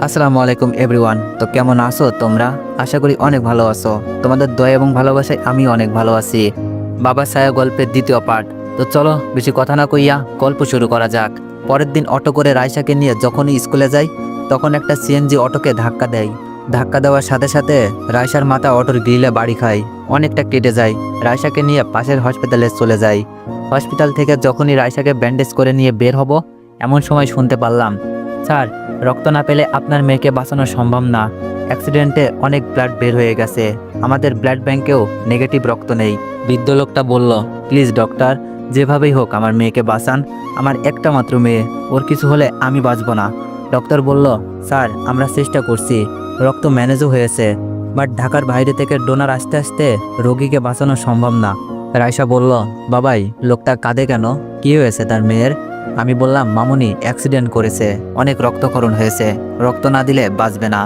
আসসালামু আলাইকুম এভরিওয়ান। তো কেমন আছো তোমরা? আশা করি অনেক ভালো আছো। তোমাদের দয়া এবং ভালোবাসায় আমি অনেক ভালো আছি। বাবা ছায়া গল্পের দ্বিতীয় পার্ট। তো চলো বেশি কথা না কইয়া গল্প শুরু করা যাক। পরের দিন অটো করে রাইসাকে নিয়ে যখনই স্কুলে যাই তখন একটা সিএনজি অটোকে ধাক্কা দেয়। ধাক্কা দেওয়ার সাথে সাথে রাইসার মাথা অটোর গ্রিলে বাড়ি খায়, অনেকটা কেটে যায়। রাইসাকে নিয়ে পাশের হসপিটালে চলে যাই। হসপিটাল থেকে যখনই রাইসাকে ব্যান্ডেজ করে নিয়ে বের হব এমন সময় শুনতে পারলাম, স্যার, রক্ত না পেলে আপনার মেয়েকে বাঁচানো সম্ভব না। অ্যাক্সিডেন্টে অনেক ব্লাড বের হয়ে গেছে, আমাদের ব্লাড ব্যাংকেও নেগেটিভ রক্ত নেই। বৃদ্ধ লোকটা বলল, প্লিজ ডক্টর, যেভাবেই হোক আমার মেয়েকে বাঁচান। আমার একটা মাত্র মেয়ে, ওর কিছু হলে আমি বাঁচব না। ডক্টর বলল, স্যার, আমরা চেষ্টা করছি, রক্ত ম্যানেজও হয়েছে, বাট ঢাকার বাইরে থেকে ডোনার আসতে আসতে রোগীকে বাঁচানো সম্ভব না। রাইসা বলল, বাবাই, লোকটা কাঁদে কেন? কি হয়েছে তার মেয়ের? আমি বললাম, মামুনি অ্যাক্সিডেন্ট করেছে, অনেক রক্তক্ষরণ হয়েছে, রক্ত না দিলে বাঁচবে না।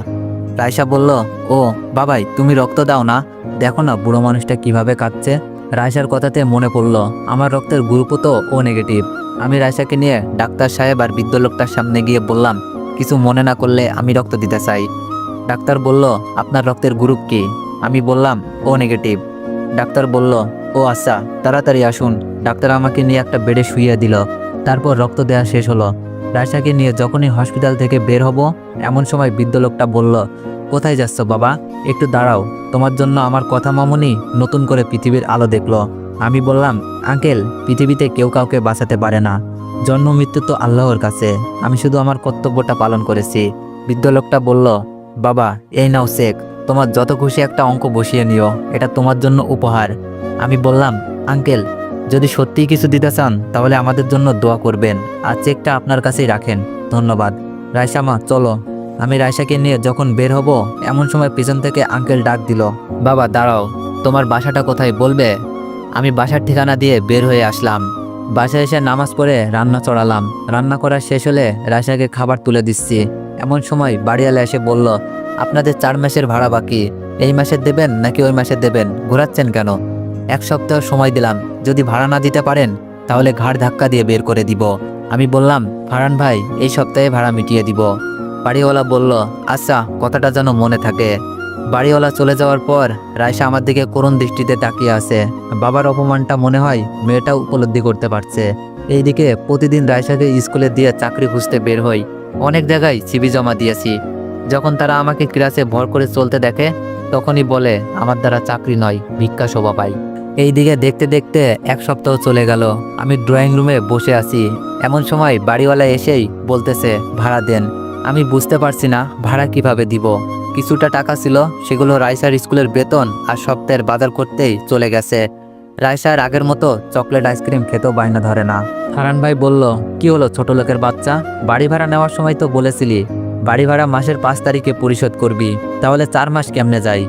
রাইসা বলল, ও বাবাই, তুমি রক্ত দাও না, দেখো না বুড়ো মানুষটা কিভাবে কাঁদছে। রাইসার কথাতে মনে পড়ল আমার রক্তের গ্রুপও তো ও নেগেটিভ। আমি রাইসাকে নিয়ে ডাক্তার সাহেব আর বৃদ্ধ লোকটার সামনে গিয়ে বললাম, কিছু মনে না করলে আমি রক্ত দিতে চাই। ডাক্তার বলল, আপনার রক্তের গ্রুপ কি? আমি বললাম, ও নেগেটিভ। ডাক্তার বলল, ও আচ্ছা, তাড়াতাড়ি আসুন। ডাক্তার আমাকে নিয়ে একটা বেডে শুইয়ে দিল। তারপর রক্ত দেওয়া শেষ হলো। রাইসাকে নিয়ে যখনই হসপিটাল থেকে বের হব এমন সময় বৃদ্ধ লোকটা বলল, কোথায় যাচ্ছ বাবা? একটু দাঁড়াও, তোমার জন্য আমার কথা মামুনি নতুন করে পৃথিবীর আলো দেখলো। আমি বললাম, আঙ্কেল, পৃথিবীতে কেউ কাউকে বাঁচাতে পারে না, জন্ম মৃত্যু তো আল্লাহর কাছে, আমি শুধু আমার কর্তব্যটা পালন করেছি। বৃদ্ধ লোকটা বলল, বাবা, এই নাও চেক, তোমার যত খুশি একটা অঙ্ক বসিয়ে নিও, এটা তোমার জন্য উপহার। আমি বললাম, আঙ্কেল, যদি সত্যিই কিছু দিতে চান তাহলে আমাদের জন্য দোয়া করবেন, আর চেকটা আপনার কাছেই রাখেন, ধন্যবাদ। রাইসা মা, চলো। আমি রাইসাকে নিয়ে যখন বের হব এমন সময় পিছন থেকে আঙ্কেল ডাক দিল, বাবা দাঁড়াও, তোমার বাসাটা কোথায় বলবে? আমি বাসার ঠিকানা দিয়ে বের হয়ে আসলাম। বাসায় এসে নামাজ পড়ে রান্না চড়ালাম। রান্না করা শেষ হলে রাইসাকে খাবার তুলে দিচ্ছি। এমন সময় বাড়িওয়ালা এসে বলল, আপনাদের 4 মাসের ভাড়া বাকি, এই মাসে দেবেন নাকি ওই মাসে দেবেন? ঘোরাচ্ছেন কেন? 1 সপ্তাহ সময় দিলাম, যদি ভাড়া না দিতে পারেন তাহলে ঘাড় ধাক্কা দিয়ে বের করে দিব। আমি বললাম, ফারহান ভাই, এই সপ্তাহে ভাড়া মিটিয়ে দিব। বাড়িওয়ালা বলল, আচ্ছা, কথাটা যেন মনে থাকে। বাড়িওয়ালা চলে যাওয়ার পর রাইসা আমার দিকে করুণ দৃষ্টিতে তাকিয়ে আছে। বাবার অপমানটা মনে হয় মেয়েটাও উপলব্ধি করতে পারছে। এইদিকে প্রতিদিন রাইসাকে স্কুলে দিয়ে চাকরি খুঁজতে বের হই। অনেক জায়গায় সিভি জমা দিয়েছি। যখন তারা আমাকে ক্লাসে ভর করে চলতে দেখে তখনই বলে, আমার দ্বারা চাকরি নয়, ভিক্ষা শোভা পাই। এইদিকে দেখতে দেখতে 1 সপ্তাহ চলে গেল। আমি ড্রয়িং রুমে বসে আছি। এমন সময় বাড়িওয়ালা এসেই বলতেছে, ভাড়া দেন। আমি বুঝতে পারছি না ভাড়া কিভাবে দিব। কিছুটা টাকা ছিল, সেগুলো রাইসার স্কুলের বেতন আর সপ্তাহের বাজার করতেই চলে গেছে। রাইসার আগের মতো চকলেট আইসক্রিম খেতেও বায়না ধরে না। ফারহান ভাই বলল, কি হলো ছোট লোকের বাচ্চা, বাড়ি ভাড়া নেওয়ার সময় তো বলেছিলি বাড়ি ভাড়া মাসের 5 তারিখে পরিশোধ করবি, তাহলে 4 মাস কেমনে যায়?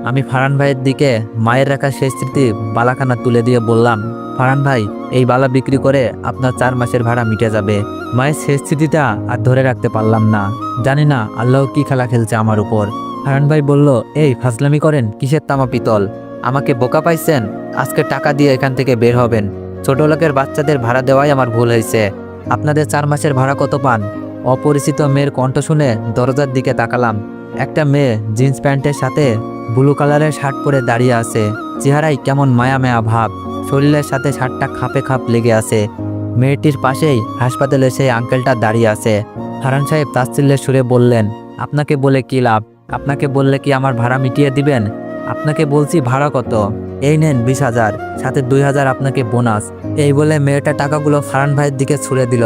আমি ফারহান ভাইয়ের দিকে মায়ের রাখা শেষ স্মৃতি বালাখানা তুলে দিয়ে বললাম, ফারহান ভাই, এই বালা বিক্রি করে আপনার 4 মাসের ভাড়া মিটে যাবে। মায়ের শেষ স্মৃতিটা আর ধরে রাখতে পারলাম না। জানি না আল্লাহ কি খেলা খেলছে আমার উপর। ফারহান ভাই বলল, এই ফাজলামি করেন, কিসের তামা পিতল? আমাকে বোকা পাইছেন? আজকে টাকা দিয়ে এখান থেকে বের হবেন। ছোট লোকের বাচ্চাদের ভাড়া দেওয়াই আমার ভুল হয়েছে। আপনাদের 4 মাসের ভাড়া কত পান? অপরিচিত মেয়ের কণ্ঠ শুনে দরজার দিকে তাকালাম। একটা মেয়ে জিন্স প্যান্টের সাথে ব্লু কালারের শার্ট পরে দাঁড়িয়ে আছে। চেহারায় কেমন মায়া মায়া ভাব, শরীরের সাথে শার্টটা খাপে খাপ লেগে আছে। মেয়েটির পাশেই হাসপাতালে সেই আঙ্কেলটা দাঁড়িয়ে আছে। ফারহান সাহেব তাচ্ছিল্যের সুরে বললেন, আপনাকে বলে কি লাভ? আপনাকে বললে কি আমার ভাড়া মিটিয়ে দিবেন? আপনাকে বলছি ভাড়া কত, এই নেন 20,000, সাথে 2,000 আপনাকে বোনাস। এই বলে মেয়েটা টাকাগুলো ফারহান ভাইয়ের দিকে ছুড়ে দিল।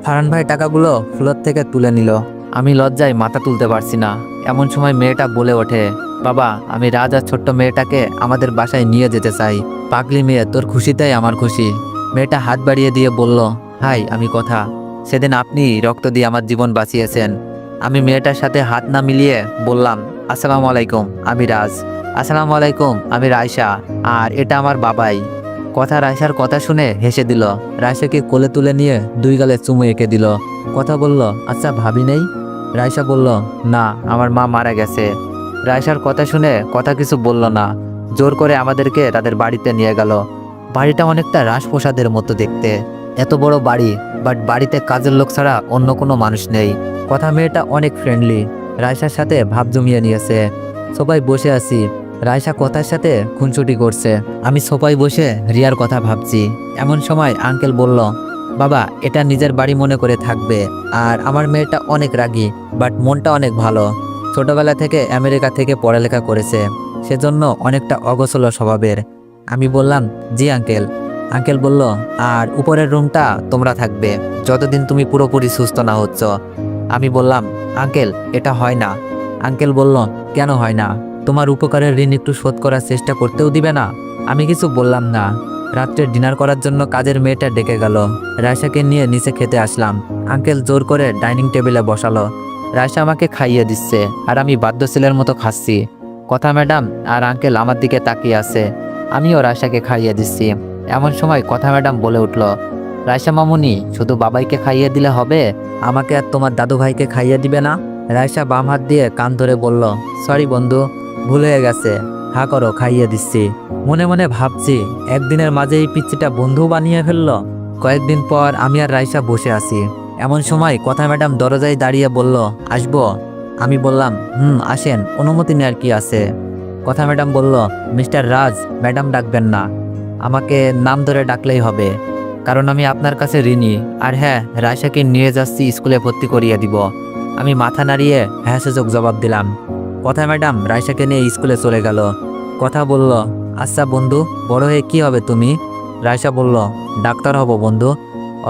ফারহান ভাই টাকাগুলো ফ্লোর থেকে তুলে নিল। আমি লজ্জায় মাথা তুলতে পারছি না। এমন সময় মেয়েটা বলে ওঠে, বাবা, আমি রাজ আর ছোট্ট মেয়েটাকে আমাদের বাসায় নিয়ে যেতে চাই। পাগলি মেয়ে, তোর খুশিতেই আমার খুশি। মেয়েটা হাত বাড়িয়ে দিয়ে বলল, হাই, আমি কথা, সেদিন আপনি রক্ত দিয়ে আমার জীবন বাঁচিয়েছেন। আমি মেয়েটার সাথে হাত না মিলিয়ে বললাম, আসসালামু আলাইকুম, আমি রাজ। আসসালামু আলাইকুম, আমি রাইসা, আর এটা আমার বাবাই। রাইসার কথা শুনে হেসে দিল। রাইসাকে কোলে তুলে নিয়ে 2 গালে চুমু এঁকে দিল। কথা বলল, আচ্ছা ভাবি নেই? রাইসা বলল, না, আমার মা মারা গেছে। রাইসার কথা শুনে কথা কিছু বলল না। জোর করে আমাদেরকে তাদের বাড়িতে নিয়ে গেল। বাড়িটা অনেকটা রাজপ্রাসাদের মতো দেখতে। এত বড় বাড়ি, বাট বাড়িতে কাজের লোক ছাড়া অন্য কোনো মানুষ নেই। মেয়েটা অনেক ফ্রেন্ডলি। রায়সার সাথে ভাব জমিয়ে নিয়েছে। সোফায় বসে আছি, রায়সা কথার সাথে খুনসুটি করছে। আমি সোফায় বসে রিয়ার কথা ভাবছি। এমন সময় আঙ্কেল বলল, বাবা এটা নিজের বাড়ি মনে করে থাকবে। আর আমার মেয়েটা অনেক রাগী, বাট মনটা অনেক ভালো। ছোটবেলা থেকে আমেরিকা থেকে পড়ালেখা করেছে, সেজন্য অনেকটা অগোছল স্বভাবের। আমি বললাম, জি আঙ্কেল। আঙ্কেল বলল, আর উপরের রুমটা তোমরা থাকবে যতদিন তুমি পুরোপুরি সুস্থ না হচ্ছ। আমি বললাম, আঙ্কেল এটা হয় না। আঙ্কেল বলল, কেন হয় না? তোমার উপকারের ঋণ একটু শোধ করার চেষ্টা করতেও দিবে না? আমি কিছু বললাম না। রাত্রে ডিনার করার জন্য কাজের মেয়েটা ডেকে গেল। রায়সাকে নিয়ে নিচে খেতে আসলাম। আঙ্কেল জোর করে ডাইনিং টেবিলে বসালো। রায়সা আমাকে খাইয়ে দিচ্ছে, আর আমি বাধ্য ছেলের মতো খাচ্ছি। কথা ম্যাডাম আর আঙ্কেল আমার দিকে তাকিয়ে আছে। আমিও রায়সাকে খাইয়ে দিচ্ছি। এমন সময় কথা ম্যাডাম বলে উঠল, রায়সা মামুনি, শুধু বাবাইকে খাইয়ে দিলে হবে? আমাকে আর তোমার দাদু ভাইকে খাইয়ে দিবে না? রায়সা বাম হাত দিয়ে কান ধরে বলল, সরি বন্ধু, ভুল হয়ে গেছে। হা করো, খাইয়ে দিচ্ছি। মনে মনে ভাবছি, একদিনের মাঝে এই পিচ্চিটা বন্ধু বানিয়ে ফেললো। কয়েকদিন পর আমি আর রায়সা বসে আছি। এমন সময় কথা ম্যাডাম দরজায় দাঁড়িয়ে বলল, আসবো? আমি বললাম, আসেন, অনুমতি নেওয়ার কি আছে? কথা ম্যাডাম বলল, মিস্টার রাজ, ম্যাডাম ডাকবেন না, আমাকে নাম ধরে ডাকলেই হবে, কারণ আমি আপনার কাছে ঋণী। আর হ্যাঁ, রায়সাকে নিয়ে যাচ্ছি, স্কুলে ভর্তি করিয়ে দিব। আমি মাথা নাড়িয়ে হ্যাঁ সূচক জবাব দিলাম। কথা ম্যাডাম রায়সাকে নিয়ে স্কুলে চলে গেল। কথা বলল, আচ্ছা বন্ধু, বড় হয়ে কি হবে তুমি? রায়সা বলল, ডাক্তার হব বন্ধু,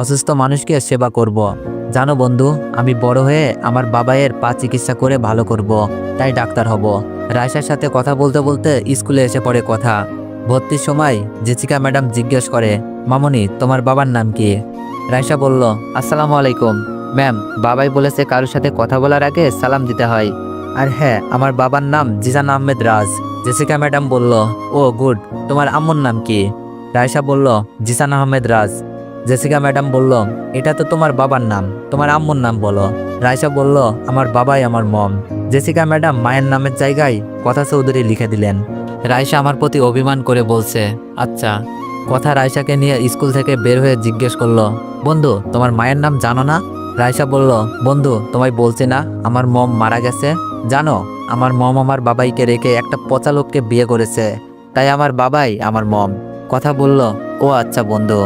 অসুস্থ মানুষকে সেবা করব। জানো বন্ধু, আমি বড় হয়ে আমার বাবাইয়ের পা চিকিৎসা করে ভালো করব, তাই ডাক্তার হব। রায়সার সাথে কথা বলতে বলতে স্কুলে এসে পড়ে কথা। ভর্তির সময় জেসিকা ম্যাডাম জিজ্ঞেস করে, মামনি তোমার বাবার নাম কি? রায়সা বলল, আসসালামু আলাইকুম ম্যাম, বাবাই বলেছে কারোর সাথে কথা বলার আগে সালাম দিতে হয়। আর হ্যাঁ, আমার বাবার নাম জিসান আহমেদ রাজ। জেসিকা ম্যাডাম বলল, ও গুড, তোমার আম্মুর নাম কি? রায়সা বলল, জিসান আহমেদ রাজ। জেসিকা ম্যাডাম বলল, এটা তো তোমার বাবার নাম, তোমার আম্মুর নাম বলো। রায়সা বলল, আমার বাবাই আমার মম। জেসিকা ম্যাডাম মায়ের নামের জায়গায় কথা চৌধুরী লিখে দিলেন। রায়সা আমার প্রতি অভিমান করে বলছে, আচ্ছা। কথা রায়সাকে নিয়ে স্কুল থেকে বের হয়ে জিজ্ঞেস করলো, বন্ধু তোমার মায়ের নাম জানো না? রায়সা বলল, বন্ধু তোমায় বলছি না আমার মম মারা গেছে? জানো, আমার মম আমার বাবাইকে রেখে একটা পচা লোককে বিয়ে করেছে, তাই আমার বাবাই আমার মম। কথা বলল, ও আচ্ছা বন্ধু।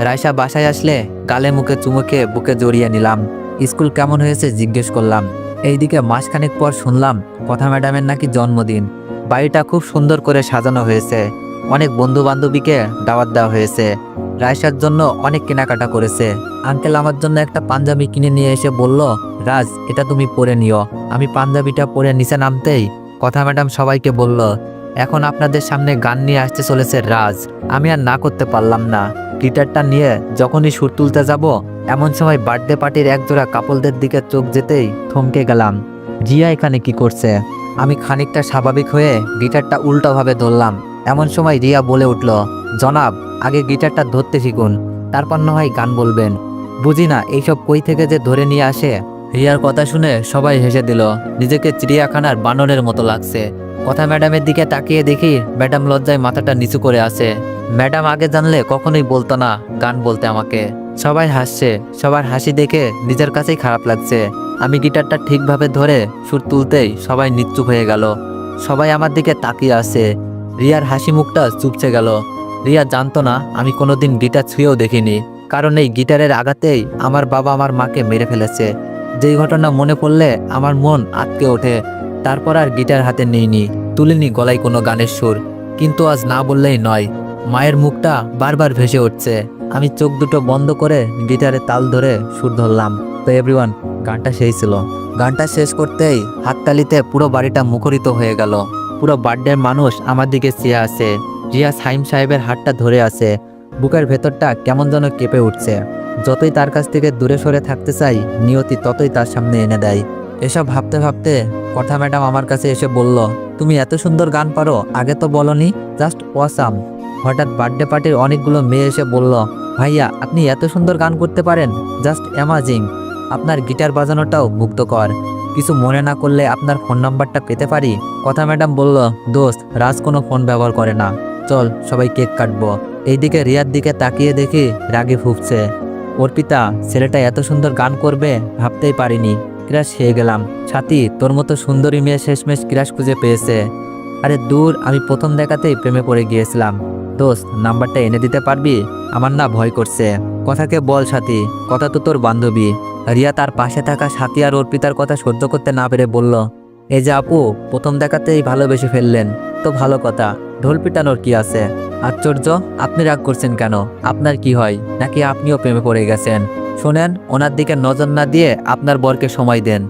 রায়সা বাসায় আসলে গালে মুখে চুমুকে বুকে জড়িয়ে নিলাম। স্কুল কেমন হয়েছে জিজ্ঞেস করলাম। এইদিকে মাসখানেক পর শুনলাম কথা ম্যাডামের নাকি জন্মদিন। বাড়িটা খুব সুন্দর করে সাজানো হয়েছে, অনেক বন্ধু বান্ধবীকে দাওয়াত দেওয়া হয়েছে। রায়সার জন্য অনেক কেনাকাটা করেছে। আঙ্কেল আমার জন্য একটা পাঞ্জাবি কিনে নিয়ে এসে বলল, রাজ এটা তুমি পরে নিও। আমি পাঞ্জাবিটা পরে নিচে নামতেই কথা ম্যাডাম সবাইকে বলল, এখন আপনাদের সামনে গান নিয়ে আসতে চলেছে রাজ। আমি আর না করতে পারলাম না। গিটারটা নিয়ে যখনই সুর তুলতে যাব, এমন সময় বার্থডে পার্টির একজোড়া কাপলদের দিকে চোখ যেতেই থমকে গেলাম। রিয়া এখানে কি করছে? আমি খানিকটা স্বাভাবিক হয়ে গিটারটা উল্টোভাবে ধরলাম। এমন সময় রিয়া বলে উঠল, জনাব আগে গিটারটা ধরতে শিখুন, তারপর না হয় গান বলবেন। বুঝি না এইসব কই থেকে যে ধরে নিয়ে আসে। রিয়ার কথা শুনে সবাই হেসে দিল। নিজেকে চিড়িয়াখানার বানরের মতো লাগছে। কথা ম্যাডামের দিকে তাকিয়ে দেখি ম্যাডাম লজ্জায় মাথাটা নিচু করে আছে। ম্যাডাম আগে জানলে কখনোই বলতো না গান বলতে আমাকে। সবাই হাসছে, সবার হাসি দেখে নিজের কাছেই খারাপ লাগছে। আমি গিটারটা ঠিকভাবে ধরে সুর তুলতেই সবাই নিশ্চুপ হয়ে গেল। সবাই আমার দিকে তাকিয়ে আছে। রিয়ার হাসি মুখটা চুপছে গেল। রিয়া জানতো না আমি কোনোদিন গিটার ছুঁয়েও দেখিনি, কারণ এই গিটারের আঘাতেই আমার বাবা আমার মাকে মেরে ফেলেছে। যেই ঘটনা মনে পড়লে আমার মন আটকে ওঠে। তারপর আর গিটার হাতে নিইনি, তুলিনি গলায় কোনো গানের সুর। কিন্তু আজ না বললেই নয়, মায়ের মুখটা বারবার ভেসে উঠছে। আমি চোখ দুটো বন্ধ করে গিটারে তাল ধরে সুর ধরলাম। তো এভরিওয়ান, গানটা সেই ছিল। গানটা শেষ করতেই হাততালিতে পুরো বাড়িটা মুখরিত হয়ে গেল। পুরো বার্থডের মানুষ আমার দিকে চেয়ে আছে। রিয়া সাইম সাহেবের হাতটা ধরে আছে। বুকের ভেতরটা কেমন যেন কেঁপে উঠছে। যতই তার কাছ থেকে দূরে সরে থাকতে চাই, নিয়তি ততই তার সামনে এনে দেয়। এসব ভাবতে ভাবতে কথা ম্যাডাম আমার কাছে এসে বলল, তুমি এত সুন্দর গান পারো, আগে তো বলনি, জাস্ট অসাম। হঠাৎ বার্থডে পার্টির অনেকগুলো মেয়ে এসে বলল, ভাইয়া আপনি এত সুন্দর গান করতে পারেন, জাস্ট অ্যামাজিং। আপনার গিটার বাজানোটাও মুগ্ধকর। কিছু মনে না করলে আপনার ফোন নাম্বারটা পেতে পারি? কথা ম্যাডাম বলল, দোস্ত রাজ কোনো ফোন ব্যবহার করে না, চল সবাই কেক কাটবো। এইদিকে রিয়ার দিকে তাকিয়ে দেখি রাগে ফুঁকছে। অর্পিতা, ছেলেটা এত সুন্দর গান করবে ভাবতেই পারিনি। ক্রাশ খেয়ে গেলাম। সাথী, তোর মতো সুন্দরী মেয়ে শেষমেশ ক্রাশ খুঁজে পেয়েছে। আরে দূর, আমি প্রথম দেখাতেই প্রেমে পড়ে গিয়েছিলাম। দোস্ত, নাম্বারটা এনে দিতে পারবি? আমার না ভয় করছে। কথাকে বল সাথী, কথা তো তোর বান্ধবী। রিয়া তার পাশে থাকা সাথী আর অর্পিতার কথা সহ্য করতে না পেরে বলল, এই যে আপু, প্রথম দেখাতেই ভালোবেসে ফেললেন, তো ভালো কথা, ঢোল পিটানোর কি আছে? আশ্চর্য, আপনি রাগ করছেন কেন? আপনার কি হয়, নাকি আপনিও প্রেমে পড়ে গেছেন? শোনেন, ওনার দিকে নজর না দিয়ে আপনার বরকে সময় দেন।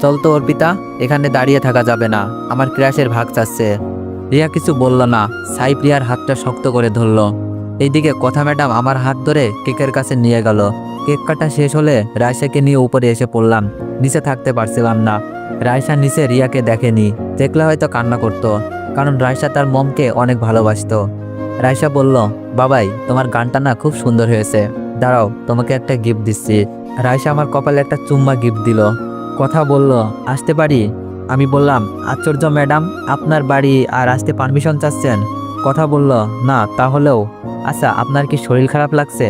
চল তো অর্পিতা, এখানে দাঁড়িয়ে থাকা যাবে না, আমার ক্র্যাশের ভাগ চাচ্ছে। রিয়া কিছু বলল না। সাইফ রিয়ার হাতটা শক্ত করে ধরল। এইদিকে কথা ম্যাডাম আমার হাত ধরে কেকের কাছে নিয়ে গেল। কেক কাটা শেষ হলে রায়সাকে নিয়ে উপরে এসে পড়লাম। নিচে থাকতে পারছিলাম না। রায়সা নিচে রিয়াকে দেখেনি, দেখলে হয়তো কান্না করতো, কারণ রায়সা তার মমকে অনেক ভালোবাসতো। রায়সা বলল, বাবাই, তোমার গানটা না খুব সুন্দর হয়েছে, দাঁড়াও তোমাকে একটা গিফট দিচ্ছি। রায়সা আমার কপালে একটা চুম্মা গিফট দিল। কথা বলল, আসতে পারি? আমি বললাম, আশ্চর্য ম্যাডাম, আপনার বাড়ি আর আসতে পারমিশন চাচ্ছেন? কথা বলল, না তাহলেও। আচ্ছা, আপনার কি শরীর খারাপ লাগছে?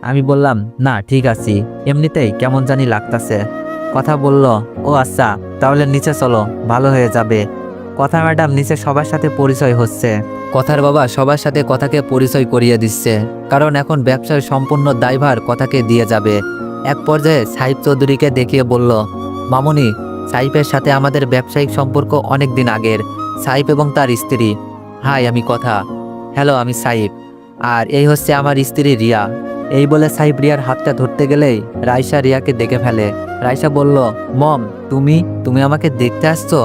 আমি বললাম, না ঠিক আছি, এমনিতেই কেমন জানি লাগতাছে। কথা বলল, ও আচ্ছা, তাহলে নিচে চলো, ভালো হয়ে যাবে। কথা ম্যাডাম নিচে সবার সাথে পরিচয় হচ্ছে। কথার বাবা সবার সাথে কথাকে পরিচয় করিয়ে দিচ্ছে, কারণ এখন ব্যবসার সম্পূর্ণ দায়ভার কথাকে দিয়ে যাবে। এক পর্যায়ে সাইফ চৌধুরীকে দেখিয়ে বলল, মামুনি, সাইফের সাথে আমাদের ব্যবসায়িক সম্পর্ক অনেক দিন আগের। সাইফ এবং তার স্ত্রী। হাই, আমি কথা। হ্যালো, আমি সাইফ। আর এই হচ্ছে আমার স্ত্রী রিয়া। এই বলে সাইফ রিয়ার হাতটা ধরতে গেলেই রায়সা রিয়াকে দেখে ফেলে। রায়সা বলল, মম, তুমি তুমি আমাকে দেখতে আসছো?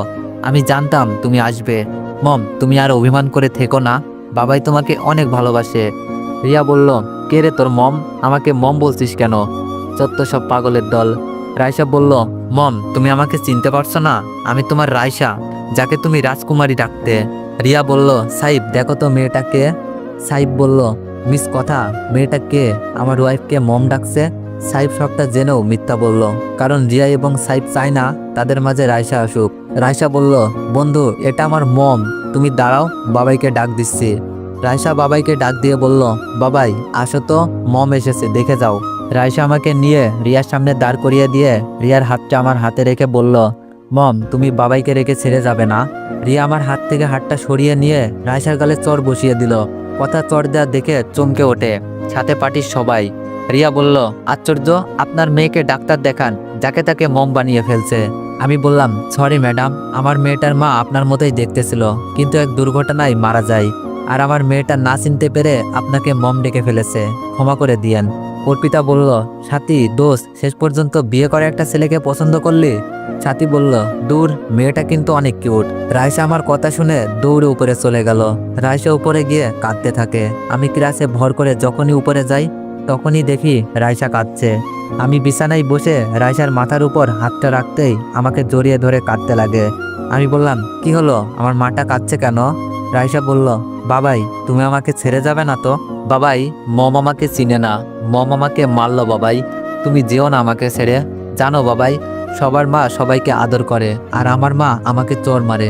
আমি জানতাম তুমি আসবে। মম, তুমি আর অভিমান করে থেকো না, বাবাই তোমাকে অনেক ভালোবাসে। রিয়া বলল, কে রে তোর মম? আমাকে মম বলছিস কেন? যত সব পাগলের দল। রায়সা বলল, মম, তুমি আমাকে চিনতে পারছো না? আমি তোমার রায়সা, যাকে তুমি রাজকুমারী ডাকতে। রিয়া বলল, সাইফ দেখো তো মেয়েটাকে। সাইফ বলল, মিস কথা, মেয়েটা কে? আমার ওয়াইফকে মম ডাকছে। সাইফ সবটা জেনেও মিথ্যা বলল, কারণ রিয়া এবং সাইফ চায় না তাদের মাঝে রায়সা আসুক। রায়সা বলল, বন্ধু, এটা আমার মম, তুমি দাঁড়াও, বাবাইকে ডাক দিচ্ছি। রায়সা বাবাইকে ডাক দিয়ে বলল, বাবাই আসো তো, মম এসেছে, দেখে যাও। রায়সা আমাকে নিয়ে রিয়ার সামনে দাঁড় করিয়ে দিয়ে রিয়ার হাতটা আমার হাতে রেখে বলল, মম, তুমি বাবাইকে রেখে ছেড়ে যাবে না? রিয়া আমার হাত থেকে হাতটা সরিয়ে নিয়ে রায়সার গালে চর বসিয়ে দিল। কথা চর দেওয়া দেখে চমকে ওঠে সাথে পার্টির সবাই। রিয়া বলল, আশ্চর্য, আপনার মেয়েকে ডাক্তার দেখান, যাকে তাকে মম বানিয়ে ফেলছে। আমি বললাম, সরি ম্যাডাম, আমার মেয়েটার মা আপনার মতোই দেখতেছিল, কিন্তু এক দুর্ঘটনায় মারা যায়, আর আমার মেয়েটা না চিনতে পেরে আপনাকে মম ডেকে ফেলেছে, ক্ষমা করে দিয়েন। অর্পিতা বলল, সাথী, দোষ, শেষ পর্যন্ত বিয়ে করে একটা ছেলেকে পছন্দ করলি? সাথী বলল, দূর, মেয়েটা কিন্তু অনেক কিউট। রায়সা আমার কথা শুনে দৌড়ে উপরে চলে গেল। রায়সা উপরে গিয়ে কাঁদতে থাকে। আমি ক্লাসে ভর করে যখনই উপরে যাই, তখনই দেখি রায়সা কাঁদছে। আমি বিছানায় বসে রায়সার মাথার উপর হাতটা রাখতেই আমাকে জড়িয়ে ধরে কাঁদতে লাগে। আমি বললাম, কি হলো, আমার মাটা কাঁদছে কেন? রায়সা বলল, বাবাই, তুমি আমাকে ছেড়ে যাবে না তো? বাবাই, মম আমাকে চিনে না, মম আমাকে মারল। বাবাই, তুমি যেও না আমাকে ছেড়ে। জানো বাবাই, সবার মা সবাইকে আদর করে, আর আমার মা আমাকে চোর মারে।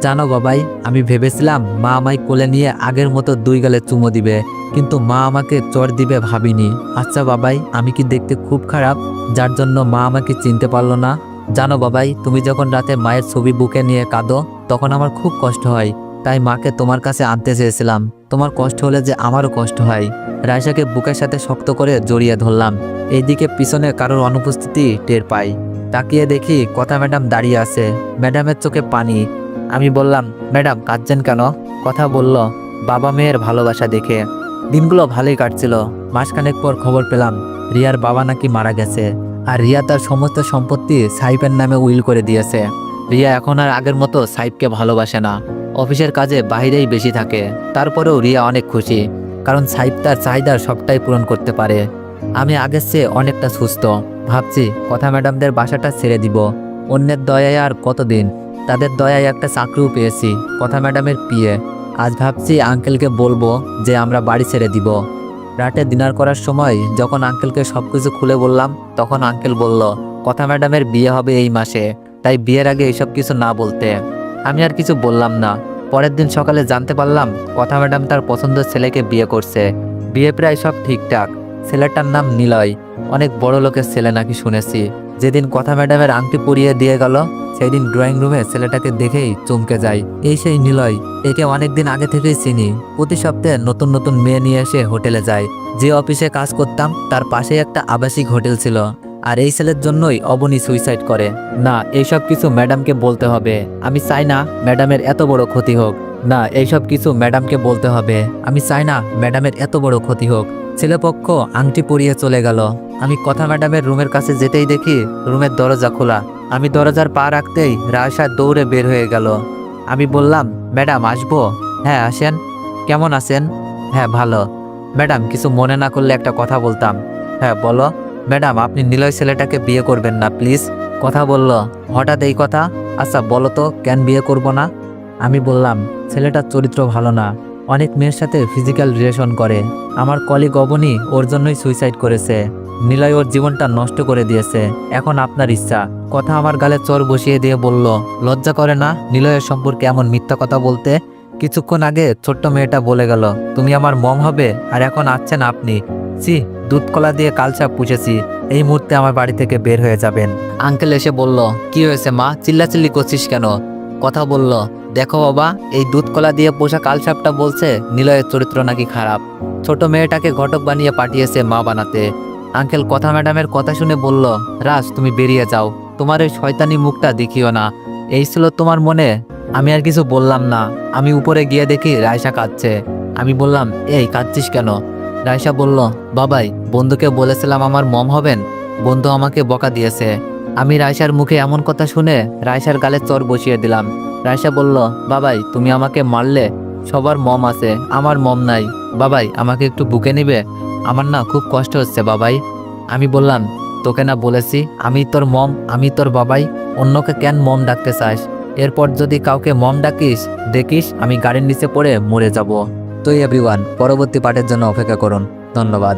জানো বাবাই, আমি ভেবেছিলাম মা আমায় কোলে নিয়ে আগের মতো দুই গালে চুমো দিবে, কিন্তু মা আমাকে চর দিবে ভাবিনি। আচ্ছা বাবাই, আমি কি দেখতে খুব খারাপ, যার জন্য মা আমাকে চিনতে পারলো না? জানো বাবাই, তুমি যখন রাতে মায়ের ছবি বুকে নিয়ে কাঁদো, তখন আমার খুব কষ্ট হয়, তাই মাকে তোমার কাছে আনতে চেয়েছিলাম। তোমার কষ্ট হলে যে আমারও কষ্ট হয়। রায়সাকে বুকের সাথে শক্ত করে জড়িয়ে ধরলাম। এইদিকে পিছনে কারোর অনুপস্থিতি টের পাই। তাকিয়ে দেখি কথা ম্যাডাম দাঁড়িয়ে আছে। ম্যাডামের চোখে পানি। আমি বললাম, ম্যাডাম কাঁদছেন কেন? কথা বলল, বাবা মেয়ের ভালোবাসা দেখে। দিনগুলো ভালোই কাটছিল। মাসখানেক পর খবর পেলাম রিয়ার বাবা নাকি মারা গেছে, আর রিয়া তার সমস্ত সম্পত্তি সাইফের নামে উইল করে দিয়েছে। রিয়া এখন আর আগের মতো সাইফকে ভালোবাসে না, অফিসের কাজে বাইরেই বেশি থাকে। তারপরেও রিয়া অনেক খুশি, কারণ সাইফ তার চাহিদার সবটাই পূরণ করতে পারে। আমি আগের চেয়ে অনেকটা সুস্থ। ভাবছি কথা ম্যাডামদের বাসাটা ছেড়ে দিব। অন্যের দয়ায় আর কতদিন, তাদের দয়ায় একটা চাকরিও পেয়েছি, কথা ম্যাডামের পিএ। আজ ভাবছি আঙ্কেলকে বলবো যে আমরা বাড়ি ছেড়ে দিব। রাতে ডিনার করার সময় যখন আঙ্কেলকে সবকিছু খুলে বললাম, তখন আঙ্কেল বলল, কথা ম্যাডামের বিয়ে হবে এই মাসে, তাই বিয়ের আগে এসব কিছু না বলতে। আমি আর কিছু বললাম না। পরের দিন সকালে জানতে পারলাম কথা ম্যাডাম তার পছন্দের ছেলেকে বিয়ে করছে। বিয়ে প্রায় সব ঠিকঠাক। ছেলেটার নাম নিলয়, অনেক বড় লোকের ছেলে নাকি শুনেছি। যেদিন কথা ম্যাডামের আংটি পরিয়ে দিয়ে গেল সেই দিন ড্রয়িং রুমে ছেলেটাকে দেখেই চমকে যায়। এই সেই নিলয়, একে অনেকদিন আগে থেকেই চিনি। প্রতি সপ্তাহে নতুন নতুন মেয়ে নিয়ে এসে হোটেলে যায়। যে অফিসে কাজ করতাম তার পাশেই একটা আবাসিক হোটেল ছিল। আর এই ছেলের জন্যই অবনী সুইসাইড করে। না, এইসব কিছু ম্যাডামকে বলতে হবে। আমি চাই না ম্যাডামের এত বড় ক্ষতি হোক। না, এইসব কিছু ম্যাডামকে বলতে হবে। আমি চাই না ম্যাডামের এত বড় ক্ষতি হোক। ছেলেপক্ষ আংটি পরিয়ে চলে গেল। আমি কথা ম্যাডামের রুমের কাছে যেতেই দেখি রুমের দরজা খোলা। আমি দরজার পা রাখতেই রায়সা দৌড়ে বের হয়ে গেল। আমি বললাম, ম্যাডাম আসবো? হ্যাঁ আসেন। কেমন আছেন? হ্যাঁ ভালো। ম্যাডাম কিছু মনে না করলে একটা কথা বলতাম। হ্যাঁ বলো। ম্যাডাম আপনি নিলয় ছেলেটাকে বিয়ে করবেন না প্লিজ। কথা বলল, হঠাৎ এই কথা? আচ্ছা বলো তো কেন বিয়ে করব না? আমি বললাম, ছেলেটার চরিত্র ভালো না, অনেক মেয়ের সাথে ফিজিক্যাল রিলেশন করে। আমার কলিগ অবনী ওর জন্যই সুইসাইড করেছে। নিলয় ওর জীবনটা নষ্ট করে দিয়েছে। এখন আপনার ইচ্ছা। কথা আমার গালে চর বসিয়ে দিয়ে বলল, লজ্জা করে না নিলয়ের সম্পর্কে এমন মিথ্যা কথা বলতে? কিছুক্ষণ আগে ছোট্ট মেয়েটা বলে গেল তুমি আমার মম হবে, আর এখন আসছেন আপনি। ছি, দুধ কলা দিয়ে কালচাপ পুষেছি, এই মুহূর্তে আমার বাড়ি থেকে বের হয়ে যাবেন। আঙ্কেল এসে বলল, কি হয়েছে মা, চিল্লাচিল্লি করছিস কেন? কথা বলল, দেখো বাবা, এই দুধ কলা দিয়ে পোষা কালসাপটা বলছে নিলয়ের চরিত্র নাকি খারাপ। ছোট মেয়েটাকে ঘটক বানিয়ে পাঠিয়েছে মা বানাতে। আঙ্কেল কথা ম্যাডামের কথা শুনে বলল, রাজ তুমি বেরিয়ে যাও, তোমার এই শয়তানি মুখটা দেখিও না। এই ছিল তোমার মনে? আমি আর কিছু বললাম না। আমি উপরে গিয়ে দেখি রায়সা কাঁদছে। আমি বললাম, এই কাঁদছিস কেন? রায়সা বলল, বাবাই, বন্ধুকে বলেছিলাম আমার মম হবেন, বন্ধু আমাকে বকা দিয়েছে। আমি রায়সার মুখে এমন কথা শুনে রায়সার গালে চর বসিয়ে দিলাম। রায়সা বলল, বাবাই তুমি আমাকে মারলে? সবার মম আছে, আমার মম নাই। বাবাই আমাকে একটু বুকে নিবে? আমার না খুব কষ্ট হচ্ছে বাবাই। আমি বললাম, তোকে না বলেছি আমি তোর মম, আমি তোর বাবাই, অন্যকে কেন মম ডাকতে চাস? এরপর যদি কাউকে মম ডাকিস দেখিস আমি গাড়ির নিচে পড়ে মরে যাব। তো এভরিওয়ান, পরবর্তী পার্টের জন্য অপেক্ষা করুন। ধন্যবাদ।